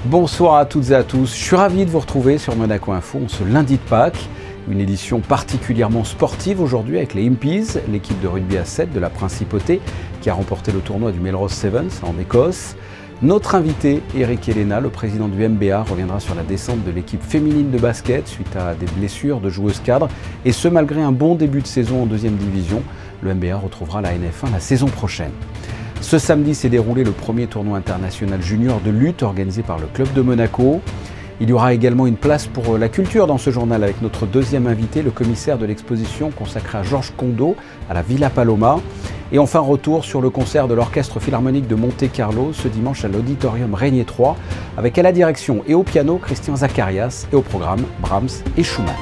Bonsoir à toutes et à tous, je suis ravi de vous retrouver sur Monaco Info en ce lundi de Pâques. Une édition particulièrement sportive aujourd'hui avec les Impies, l'équipe de rugby à 7 de la Principauté qui a remporté le tournoi du Melrose Sevens en Écosse. Notre invité, Eric Elena, le président du MBA, reviendra sur la descente de l'équipe féminine de basket suite à des blessures de joueuses cadres. Et ce, malgré un bon début de saison en deuxième division, le MBA retrouvera la NF1 la saison prochaine. Ce samedi s'est déroulé le premier tournoi international junior de lutte organisé par le club de Monaco. Il y aura également une place pour la culture dans ce journal avec notre deuxième invité, le commissaire de l'exposition consacrée à Georges Condo à la Villa Paloma. Et enfin, retour sur le concert de l'Orchestre Philharmonique de Monte-Carlo ce dimanche à l'Auditorium Régnier 3 avec à la direction et au piano Christian Zacharias et au programme Brahms et Schumann.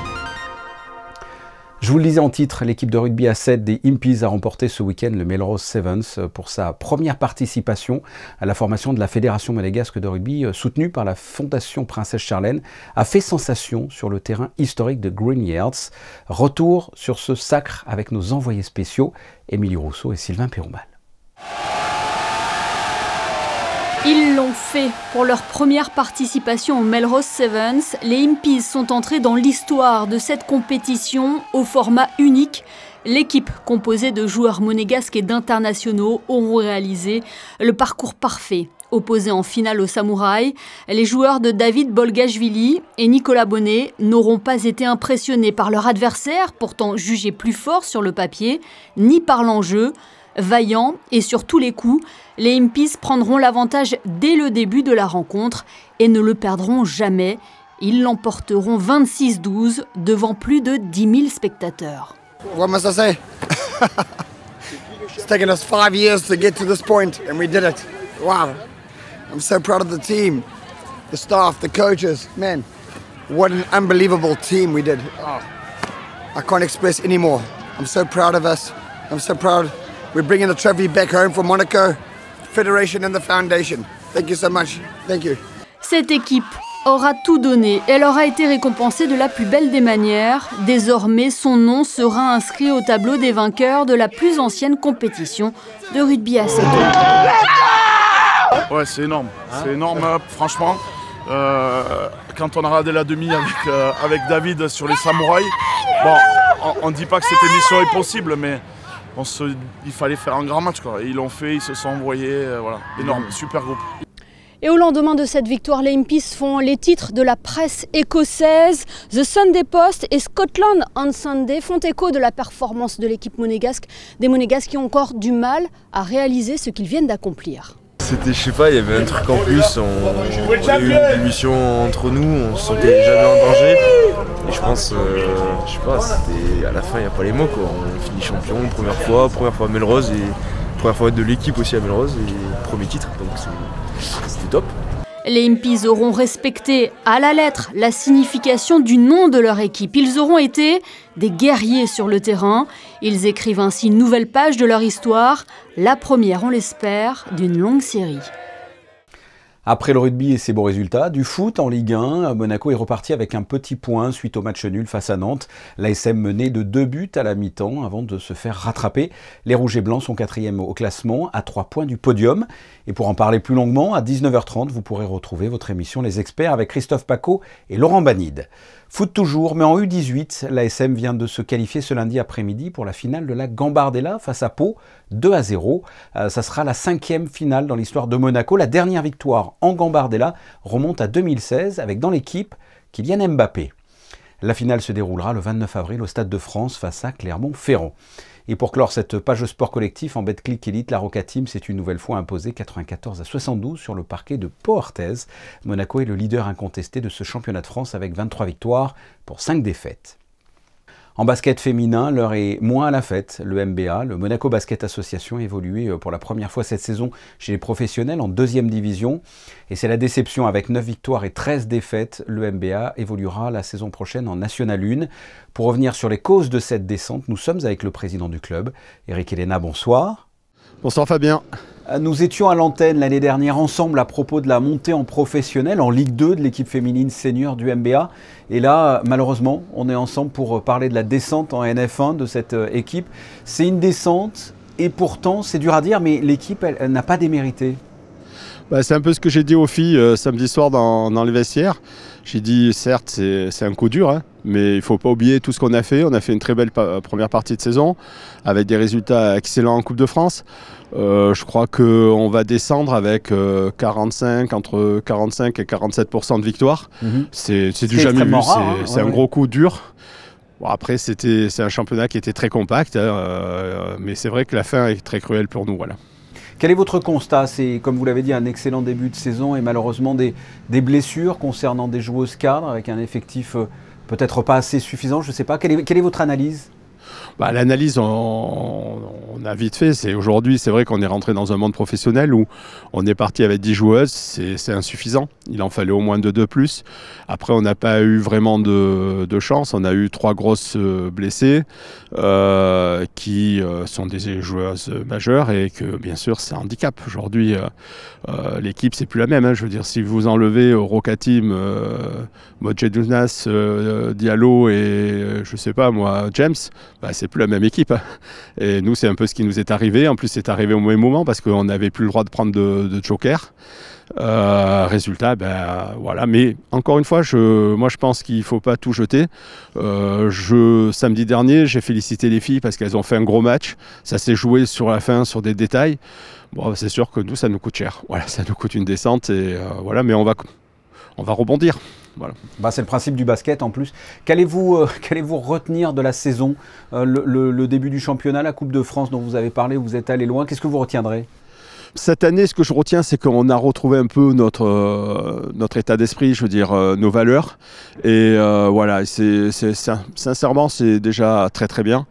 Je vous le disais en titre, l'équipe de rugby à 7 des Impies a remporté ce week-end le Melrose Sevens pour sa première participation à la formation de la Fédération monégasque de rugby soutenue par la Fondation Princesse Charlène, a fait sensation sur le terrain historique de Green Yards. Retour sur ce sacre avec nos envoyés spéciaux, Émilie Rousseau et Sylvain Péromal. Ils l'ont fait. Pour leur première participation au Melrose Sevens, les Impies sont entrés dans l'histoire de cette compétition au format unique. L'équipe, composée de joueurs monégasques et d'internationaux, auront réalisé le parcours parfait. Opposés en finale aux Samouraïs, les joueurs de David Bolgashvili et Nicolas Bonnet n'auront pas été impressionnés par leur adversaire, pourtant jugé plus fort sur le papier, ni par l'enjeu. Vaillants et sur tous les coups, les Impies prendront l'avantage dès le début de la rencontre et ne le perdront jamais. Ils l'emporteront 26-12 devant plus de 10 000 spectateurs. What must I say? It's taken us 5 years to get to this point and we did it. Wow. I'm so proud of the team, the staff, the coaches. Man, what an unbelievable team we did. Oh, I can't express anymore. I'm so proud of us. I'm so proud. We're bringing the trophy back home for Monaco, Federation and the Foundation. Thank you so much. Thank you. Cette équipe aura tout donné. Elle aura été récompensée de la plus belle des manières. Désormais, son nom sera inscrit au tableau des vainqueurs de la plus ancienne compétition de rugby à 7 ans. Ouais, c'est énorme. C'est énorme, franchement. Quand on a regardé la demi avec David sur les Samouraïs, bon, on ne dit pas que cette émission est possible, mais il fallait faire un grand match, quoi. Et ils l'ont fait, ils se sont envoyés, voilà, énorme, super groupe. Et au lendemain de cette victoire, les Impies font les titres de la presse écossaise. The Sunday Post et Scotland on Sunday font écho de la performance de l'équipe monégasque, des Monégasques qui ont encore du mal à réaliser ce qu'ils viennent d'accomplir. C'était, je sais pas, il y avait un truc en plus, on a eu une mission entre nous, on se sentait jamais en danger. Et je pense, je sais pas, c'était à la fin, il n'y a pas les mots, quoi. On finit champion, première fois à Melrose, et première fois de l'équipe aussi à Melrose, et premier titre, donc c'était top. Les Impies auront respecté à la lettre la signification du nom de leur équipe. Ils auront été des guerriers sur le terrain. Ils écrivent ainsi une nouvelle page de leur histoire, la première, on l'espère, d'une longue série. Après le rugby et ses beaux résultats, du foot en Ligue 1, Monaco est reparti avec un petit point suite au match nul face à Nantes. L'ASM menait de 2 buts à la mi-temps avant de se faire rattraper. Les Rouges et Blancs sont 4e au classement, à 3 points du podium. Et pour en parler plus longuement, à 19h30, vous pourrez retrouver votre émission Les Experts avec Christophe Paco et Laurent Banide. Foot toujours, mais en U18, l'ASM vient de se qualifier ce lundi après-midi pour la finale de la Gambardella face à Pau, 2-0. Ça sera la 5e finale dans l'histoire de Monaco. La dernière victoire en Gambardella remonte à 2016 avec dans l'équipe Kylian Mbappé. La finale se déroulera le 29 avril au Stade de France face à Clermont-Ferrand. Et pour clore cette page sport collectif en Betclic Elite, la Roca Team s'est une nouvelle fois imposée 94-72 sur le parquet de Pau-Orthez. Monaco est le leader incontesté de ce championnat de France avec 23 victoires pour 5 défaites. En basket féminin, l'heure est moins à la fête. Le MBA, le Monaco Basket Association, évolué pour la première fois cette saison chez les professionnels en 2e division. Et c'est la déception avec 9 victoires et 13 défaites. Le MBA évoluera la saison prochaine en National 1. Pour revenir sur les causes de cette descente, nous sommes avec le président du club, Eric Elena, bonsoir. Bonsoir Fabien. Nous étions à l'antenne l'année dernière ensemble à propos de la montée en professionnel, en Ligue 2 de l'équipe féminine senior du MBA. Et là, malheureusement, on est ensemble pour parler de la descente en NF1 de cette équipe. C'est une descente et pourtant, c'est dur à dire, mais l'équipe, elle n'a pas démérité. C'est un peu ce que j'ai dit aux filles samedi soir dans les vestiaires. J'ai dit, certes, c'est un coup dur, hein, mais il ne faut pas oublier tout ce qu'on a fait. On a fait une très belle première partie de saison avec des résultats excellents en Coupe de France. Je crois qu'on va descendre avec entre 45 et 47% de victoire. C'est du jamais vu, c'est un gros coup dur. Bon, après, c'est un championnat qui était très compact, hein, mais c'est vrai que la fin est très cruelle pour nous. Voilà. Quel est votre constat? C'est, comme vous l'avez dit, un excellent début de saison et malheureusement des blessures concernant des joueuses cadres avec un effectif peut-être pas assez suffisant, je ne sais pas. Quelle est votre analyse? L'analyse, on a vite fait. Aujourd'hui, c'est vrai qu'on est rentré dans un monde professionnel où on est parti avec 10 joueuses. C'est insuffisant. Il en fallait au moins 2 de plus. Après, on n'a pas eu vraiment de chance. On a eu 3 grosses blessées qui sont des joueuses majeures et que, bien sûr, c'est un handicap. Aujourd'hui, l'équipe, c'est plus la même. Hein. Je veux dire, si vous enlevez Rokatim, Modjedounas, Diallo et, je sais pas moi, James, c'est plus la même équipe. Et nous, c'est un peu ce qui nous est arrivé. En plus, c'est arrivé au mauvais moment parce qu'on n'avait plus le droit de prendre de joker. Résultat, voilà. Mais encore une fois, moi, je pense qu'il ne faut pas tout jeter. Samedi dernier, j'ai félicité les filles parce qu'elles ont fait un gros match. Ça s'est joué sur la fin, sur des détails. Bon, c'est sûr que nous, ça nous coûte cher. Voilà, ça nous coûte une descente et voilà. Mais on va rebondir. Voilà. C'est le principe du basket en plus. Qu'allez-vous retenir de la saison, le début du championnat, la Coupe de France dont vous avez parlé, vous êtes allé loin, qu'est-ce que vous retiendrez? Cette année, ce que je retiens, c'est qu'on a retrouvé un peu notre état d'esprit, je veux dire, nos valeurs. Et voilà, sincèrement, c'est déjà très très bien.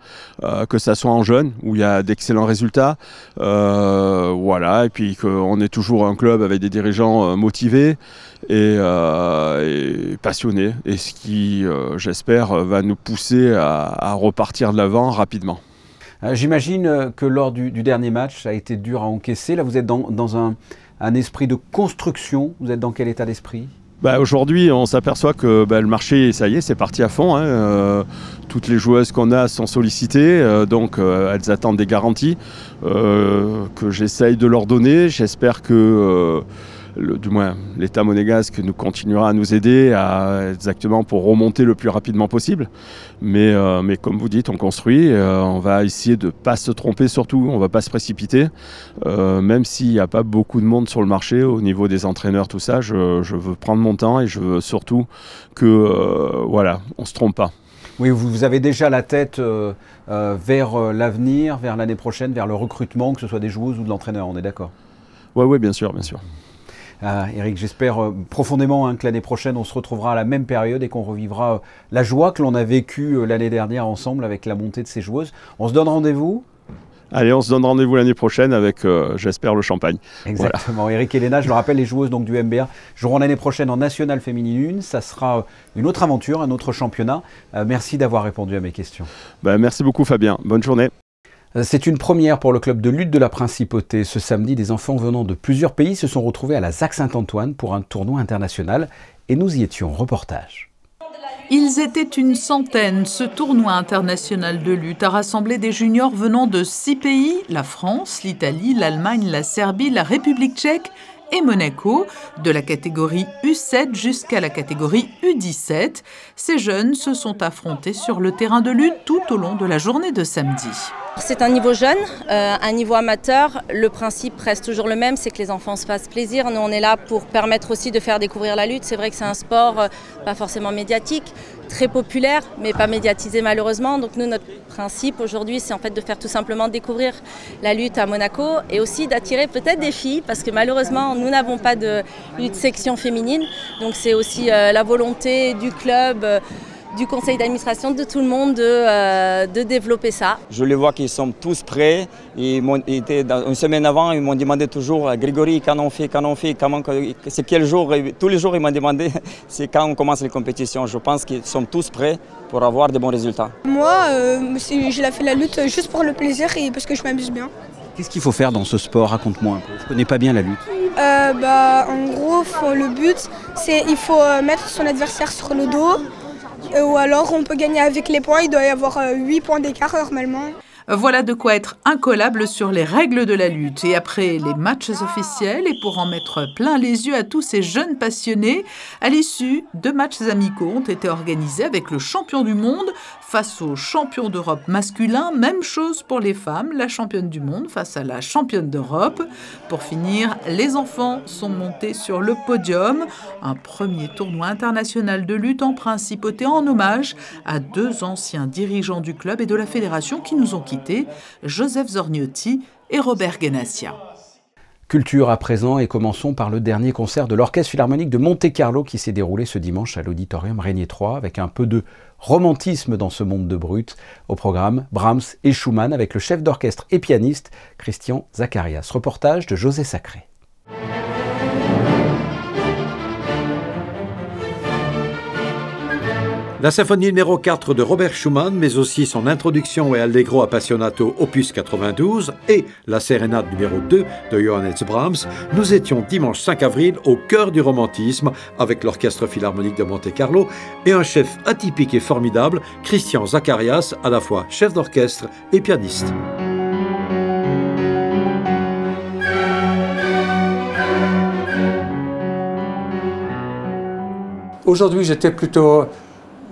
Que ça soit en jeunes, où il y a d'excellents résultats. Voilà, et puis qu'on est toujours un club avec des dirigeants motivés et passionnés. Et ce qui, j'espère, va nous pousser à repartir de l'avant rapidement. J'imagine que lors du dernier match, ça a été dur à encaisser. Là, vous êtes dans un esprit de construction. Vous êtes dans quel état d'esprit? Aujourd'hui, on s'aperçoit que le marché, ça y est, c'est parti à fond. Hein. Toutes les joueuses qu'on a sont sollicitées, donc elles attendent des garanties que j'essaye de leur donner. J'espère que du moins l'État monégasque nous continuera à nous aider exactement pour remonter le plus rapidement possible. Mais comme vous dites, on construit, on va essayer de ne pas se tromper surtout, on ne va pas se précipiter. Même s'il n'y a pas beaucoup de monde sur le marché au niveau des entraîneurs, tout ça, je veux prendre mon temps et je veux surtout que voilà, on ne se trompe pas. Oui, vous avez déjà la tête vers l'avenir, vers l'année prochaine, vers le recrutement, que ce soit des joueuses ou de l'entraîneur, on est d'accord? Oui, bien sûr, bien sûr. Eric, j'espère profondément que l'année prochaine, on se retrouvera à la même période et qu'on revivra la joie que l'on a vécue l'année dernière ensemble avec la montée de ces joueuses. On se donne rendez-vous? Allez, on se donne rendez-vous l'année prochaine avec, j'espère, le champagne. Exactement. Voilà. Eric et Léna, je le rappelle, les joueuses donc, du MBA joueront l'année prochaine en National Féminine 1. Ça sera une autre aventure, un autre championnat. Merci d'avoir répondu à mes questions. Merci beaucoup, Fabien. Bonne journée. C'est une première pour le club de lutte de la Principauté. Ce samedi, des enfants venant de plusieurs pays se sont retrouvés à la ZAC Saint-Antoine pour un tournoi international et nous y étions. Reportage. Ils étaient une centaine. Ce tournoi international de lutte a rassemblé des juniors venant de 6 pays, la France, l'Italie, l'Allemagne, la Serbie, la République tchèque et Monaco, de la catégorie U7 jusqu'à la catégorie U17. Ces jeunes se sont affrontés sur le terrain de lutte tout au long de la journée de samedi. C'est un niveau jeune, un niveau amateur. Le principe reste toujours le même, c'est que les enfants se fassent plaisir. Nous, on est là pour permettre aussi de faire découvrir la lutte. C'est vrai que c'est un sport pas forcément médiatique, très populaire, mais pas médiatisé malheureusement. Donc nous, notre principe aujourd'hui, c'est en fait de faire tout simplement découvrir la lutte à Monaco et aussi d'attirer peut-être des filles, parce que malheureusement, nous n'avons pas de lutte section féminine. Donc c'est aussi la volonté du club, du conseil d'administration, de tout le monde de développer ça. Je les vois qu'ils sont tous prêts. Une semaine avant, ils m'ont demandé toujours « Grégory, quand on fait, c'est quel jour ?» Tous les jours, ils m'ont demandé « c'est quand on commence les compétitions ?» Je pense qu'ils sont tous prêts pour avoir de bons résultats. Moi, j'ai fait la lutte juste pour le plaisir et parce que je m'amuse bien. Qu'est-ce qu'il faut faire dans ce sport? Raconte-moi un peu. Je ne connais pas bien la lutte. En gros, le but, c'est qu'il faut mettre son adversaire sur le dos. Ou alors on peut gagner avec les points, il doit y avoir 8 points d'écart normalement. Voilà de quoi être incollable sur les règles de la lutte. Et après les matchs officiels, et pour en mettre plein les yeux à tous ces jeunes passionnés, à l'issue, 2 matchs amicaux ont été organisés avec le champion du monde face au champion d'Europe masculin. Même chose pour les femmes, la championne du monde face à la championne d'Europe. Pour finir, les enfants sont montés sur le podium. Un premier tournoi international de lutte en principauté en hommage à 2 anciens dirigeants du club et de la fédération qui nous ont quittés, Joseph Zorniotti et Robert Ganassia. Culture à présent, et commençons par le dernier concert de l'Orchestre Philharmonique de Monte-Carlo qui s'est déroulé ce dimanche à l'Auditorium Régnier 3 avec un peu de romantisme dans ce monde de brut. Au programme, Brahms et Schumann avec le chef d'orchestre et pianiste Christian Zacharias. Reportage de José Sacré. La symphonie numéro 4 de Robert Schumann, mais aussi son introduction et Allegro appassionato opus 92 et la sérénade numéro 2 de Johannes Brahms, nous étions dimanche 5 avril au cœur du romantisme avec l'Orchestre Philharmonique de Monte-Carlo et un chef atypique et formidable, Christian Zacharias, à la fois chef d'orchestre et pianiste. Aujourd'hui, j'étais plutôt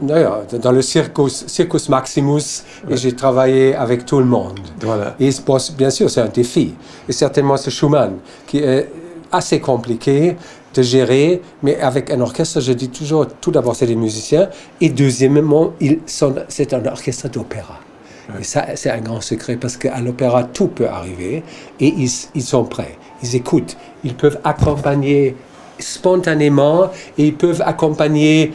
dans le Circus Maximus, et j'ai travaillé avec tout le monde. Voilà. Et bien sûr, c'est un défi. Et certainement, c'est Schumann, qui est assez compliqué de gérer, mais avec un orchestre, je dis toujours, tout d'abord, c'est des musiciens, et deuxièmement, c'est un orchestre d'opéra. Ouais. Et ça, c'est un grand secret, parce qu'à l'opéra, tout peut arriver, et ils sont prêts. Ils écoutent, ils peuvent accompagner spontanément, et ils peuvent accompagner...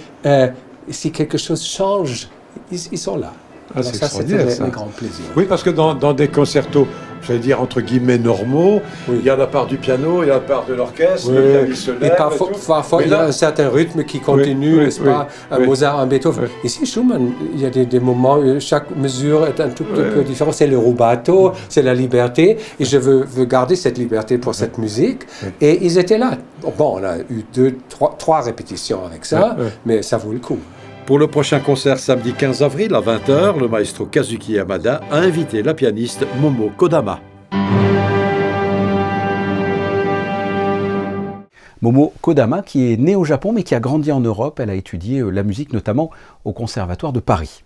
si quelque chose change, ils sont là. Ah, c'est extraordinaire, ça. Un grand plaisir. Oui, parce que dans des concertos, j'allais dire entre guillemets normaux, oui. Il y a la part du piano, il y a la part de l'orchestre, oui. Le pianiste se lève, et parfois il y a un certain rythme qui continue, oui, n'est-ce pas, oui. Mozart, un Beethoven. Oui. Ici, Schumann, il y a des moments où chaque mesure est un tout petit peu différente. C'est le rubato, c'est la liberté, et je veux garder cette liberté pour cette musique. Et ils étaient là. Bon, on a eu 3 répétitions avec ça, mais ça vaut le coup. Pour le prochain concert samedi 15 avril à 20h, le maestro Kazuki Yamada a invité la pianiste Momo Kodama. Momo Kodama, qui est née au Japon mais qui a grandi en Europe, elle a étudié la musique notamment au Conservatoire de Paris.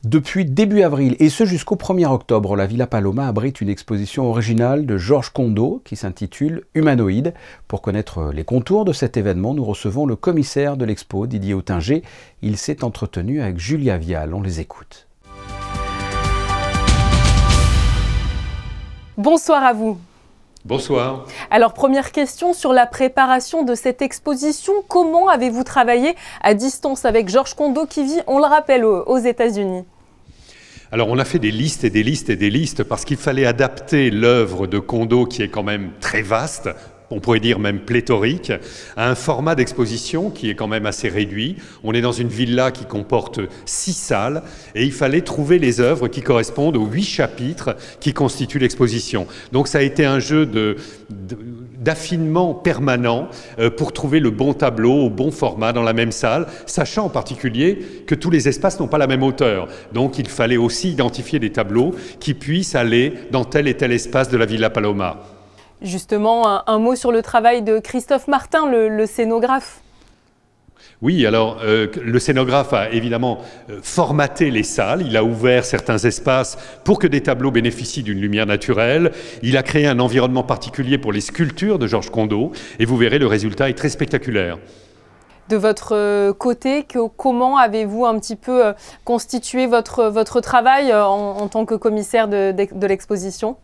Depuis début avril et ce jusqu'au 1er octobre, la Villa Paloma abrite une exposition originale de Georges Condo qui s'intitule Humanoïde. Pour connaître les contours de cet événement, nous recevons le commissaire de l'expo, Didier Autinger. Il s'est entretenu avec Julia Vial. On les écoute. Bonsoir à vous. Bonsoir. Alors, première question sur la préparation de cette exposition. Comment avez-vous travaillé à distance avec Georges Condo qui vit, on le rappelle, aux États-Unis ? Alors, on a fait des listes et des listes et des listes parce qu'il fallait adapter l'œuvre de Condo qui est quand même très vaste, on pourrait dire même pléthorique, à un format d'exposition qui est quand même assez réduit. On est dans une villa qui comporte 6 salles et il fallait trouver les œuvres qui correspondent aux 8 chapitres qui constituent l'exposition. Donc ça a été un jeu d'affinement permanent pour trouver le bon tableau au bon format dans la même salle, sachant en particulier que tous les espaces n'ont pas la même hauteur. Donc il fallait aussi identifier des tableaux qui puissent aller dans tel et tel espace de la Villa Paloma. Justement, un mot sur le travail de Christophe Martin, le scénographe. Oui, alors le scénographe a évidemment formaté les salles, il a ouvert certains espaces pour que des tableaux bénéficient d'une lumière naturelle, il a créé un environnement particulier pour les sculptures de Georges Condo, et vous verrez, le résultat est très spectaculaire. De votre côté, comment avez-vous un petit peu constitué votre travail en tant que commissaire de l'exposition ?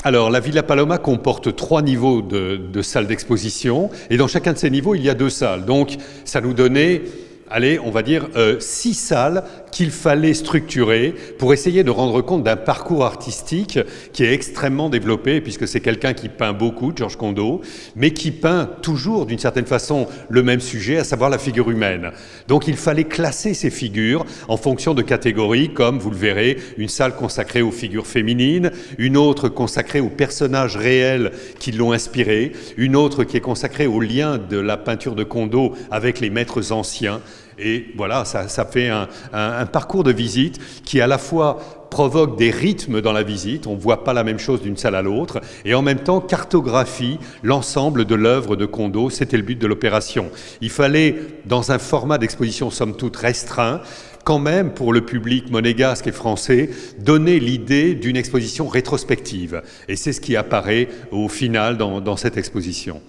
Alors, la Villa Paloma comporte 3 niveaux de salles d'exposition, et dans chacun de ces niveaux, il y a 2 salles. Donc, ça nous donnait, allez, on va dire 6 salles qu'il fallait structurer pour essayer de rendre compte d'un parcours artistique qui est extrêmement développé, puisque c'est quelqu'un qui peint beaucoup, Georges Condo, mais qui peint toujours d'une certaine façon le même sujet, à savoir la figure humaine. Donc il fallait classer ces figures en fonction de catégories, comme vous le verrez, une salle consacrée aux figures féminines, une autre consacrée aux personnages réels qui l'ont inspiré, une autre qui est consacrée au lien de la peinture de Condo avec les maîtres anciens. Et voilà, ça fait un parcours de visite qui à la fois provoque des rythmes dans la visite, on ne voit pas la même chose d'une salle à l'autre, et en même temps cartographie l'ensemble de l'œuvre de Kondo. C'était le but de l'opération. Il fallait, dans un format d'exposition somme toute restreint, quand même, pour le public monégasque et français, donner l'idée d'une exposition rétrospective. Et c'est ce qui apparaît au final dans cette exposition.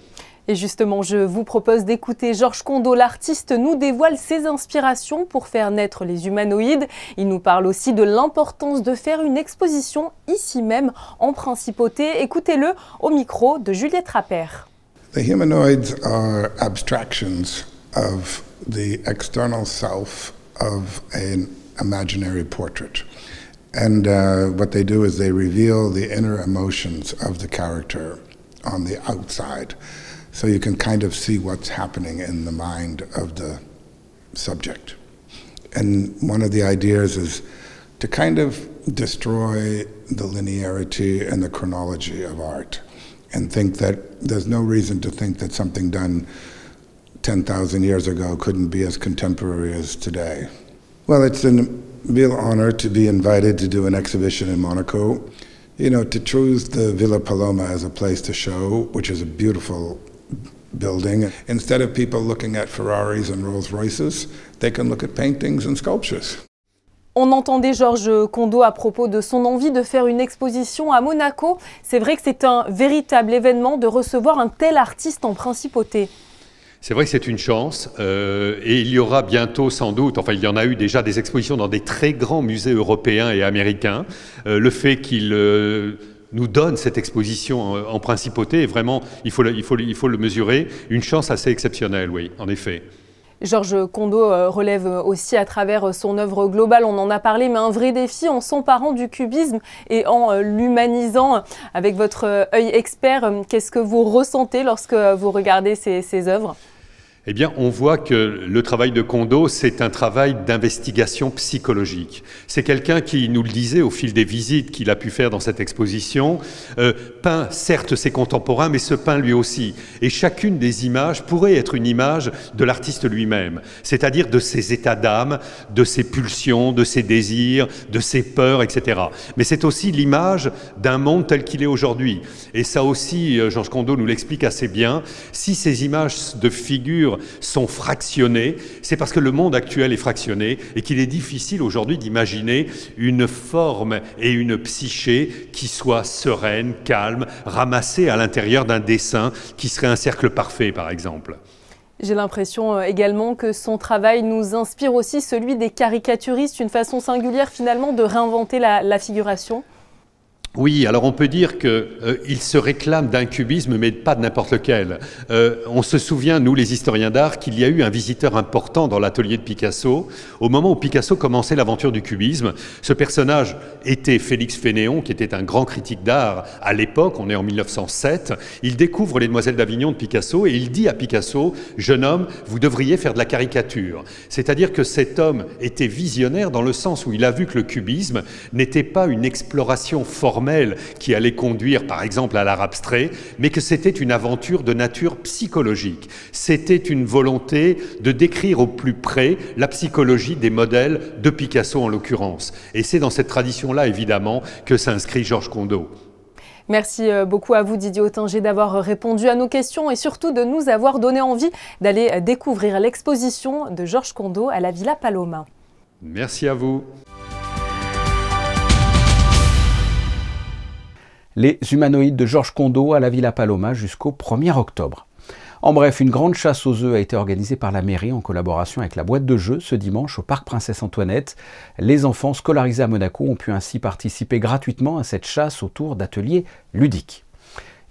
Et justement, je vous propose d'écouter Georges Kondo. L'artiste nous dévoile ses inspirations pour faire naître les humanoïdes. Il nous parle aussi de l'importance de faire une exposition ici même, en Principauté. Écoutez-le au micro de Juliette Rappert. The humanoids are abstractions of the external self of an imaginary portrait. And what they do is they reveal the inner emotions of the character on the outside. So you can kind of see what's happening in the mind of the subject. And one of the ideas is to kind of destroy the linearity and the chronology of art and think that there's no reason to think that something done 10,000 years ago couldn't be as contemporary as today. Well, it's a real honor to be invited to do an exhibition in Monaco. You know, to choose the Villa Paloma as a place to show, which is a beautiful building. Instead of people looking at Ferraris and Rolls Royces, they can look at paintings and sculptures. On entendait Georges Kondo à propos de son envie de faire une exposition à Monaco. C'est vrai que c'est un véritable événement de recevoir un tel artiste en Principauté. C'est vrai que c'est une chance et il y aura bientôt sans doute, enfin il y en a eu déjà des expositions dans des très grands musées européens et américains. Le fait qu'il nous donne cette exposition en Principauté est vraiment, il faut le mesurer, une chance assez exceptionnelle, oui, en effet. Georges Kondo relève aussi à travers son œuvre globale, on en a parlé, mais un vrai défi en s'emparant du cubisme et en l'humanisant. Avec votre œil expert, qu'est-ce que vous ressentez lorsque vous regardez ces œuvres ? Eh bien, on voit que le travail de Kondo, c'est un travail d'investigation psychologique. C'est quelqu'un qui nous le disait au fil des visites qu'il a pu faire dans cette exposition, peint certes ses contemporains, mais se peint lui aussi. Et chacune des images pourrait être une image de l'artiste lui-même, c'est-à-dire de ses états d'âme, de ses pulsions, de ses désirs, de ses peurs, etc. Mais c'est aussi l'image d'un monde tel qu'il est aujourd'hui. Et ça aussi, Georges Kondo nous l'explique assez bien, si ces images de figures sont fractionnées, c'est parce que le monde actuel est fractionné et qu'il est difficile aujourd'hui d'imaginer une forme et une psyché qui soit sereine, calme, ramassée à l'intérieur d'un dessin qui serait un cercle parfait, par exemple. J'ai l'impression également que son travail nous inspire aussi celui des caricaturistes, une façon singulière finalement de réinventer la figuration. Oui, alors on peut dire qu'il se réclame d'un cubisme, mais pas de n'importe lequel. On se souvient, nous les historiens d'art, qu'il y a eu un visiteur important dans l'atelier de Picasso. Au moment où Picasso commençait l'aventure du cubisme, ce personnage était Félix Fénéon, qui était un grand critique d'art à l'époque, on est en 1907. Il découvre les Demoiselles d'Avignon de Picasso et il dit à Picasso, « Jeune homme, vous devriez faire de la caricature ». C'est-à-dire que cet homme était visionnaire dans le sens où il a vu que le cubisme n'était pas une exploration formelle qui allait conduire par exemple à l'art abstrait, mais que c'était une aventure de nature psychologique. C'était une volonté de décrire au plus près la psychologie des modèles de Picasso en l'occurrence. Et c'est dans cette tradition-là évidemment que s'inscrit Georges Kondo. Merci beaucoup à vous Didier Ottinger d'avoir répondu à nos questions et surtout de nous avoir donné envie d'aller découvrir l'exposition de Georges Kondo à la Villa Paloma. Merci à vous. Les humanoïdes de Georges Kondo à la Villa Paloma jusqu'au 1er octobre. En bref, une grande chasse aux œufs a été organisée par la mairie en collaboration avec la boîte de jeux ce dimanche au parc Princesse Antoinette. Les enfants scolarisés à Monaco ont pu ainsi participer gratuitement à cette chasse autour d'ateliers ludiques.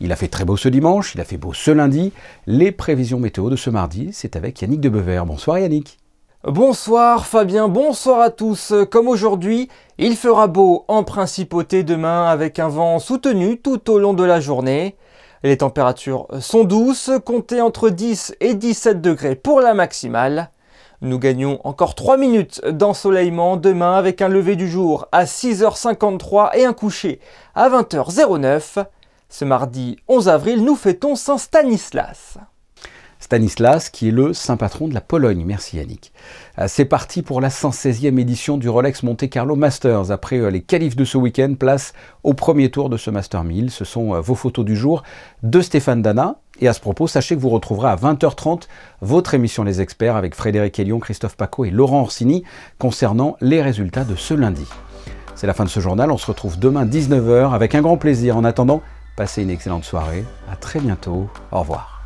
Il a fait très beau ce dimanche, il a fait beau ce lundi. Les prévisions météo de ce mardi, c'est avec Yannick de Bever. Bonsoir Yannick. Bonsoir Fabien, bonsoir à tous. Comme aujourd'hui, il fera beau en Principauté demain avec un vent soutenu tout au long de la journée. Les températures sont douces, comptez entre 10 et 17 degrés pour la maximale. Nous gagnons encore 3 minutes d'ensoleillement demain avec un lever du jour à 6h53 et un coucher à 20h09. Ce mardi 11 avril, nous fêtons Saint-Stanislas. Stanislas, qui est le saint patron de la Pologne. Merci Yannick. C'est parti pour la 116e édition du Rolex Monte Carlo Masters. Après les qualifs de ce week-end, place au premier tour de ce Master 1000. Ce sont vos photos du jour de Stéphane Dana. Et à ce propos, sachez que vous retrouverez à 20h30 votre émission Les Experts avec Frédéric Hélion, Christophe Paco et Laurent Orsini concernant les résultats de ce lundi. C'est la fin de ce journal, on se retrouve demain 19h avec un grand plaisir. En attendant, passez une excellente soirée, à très bientôt, au revoir.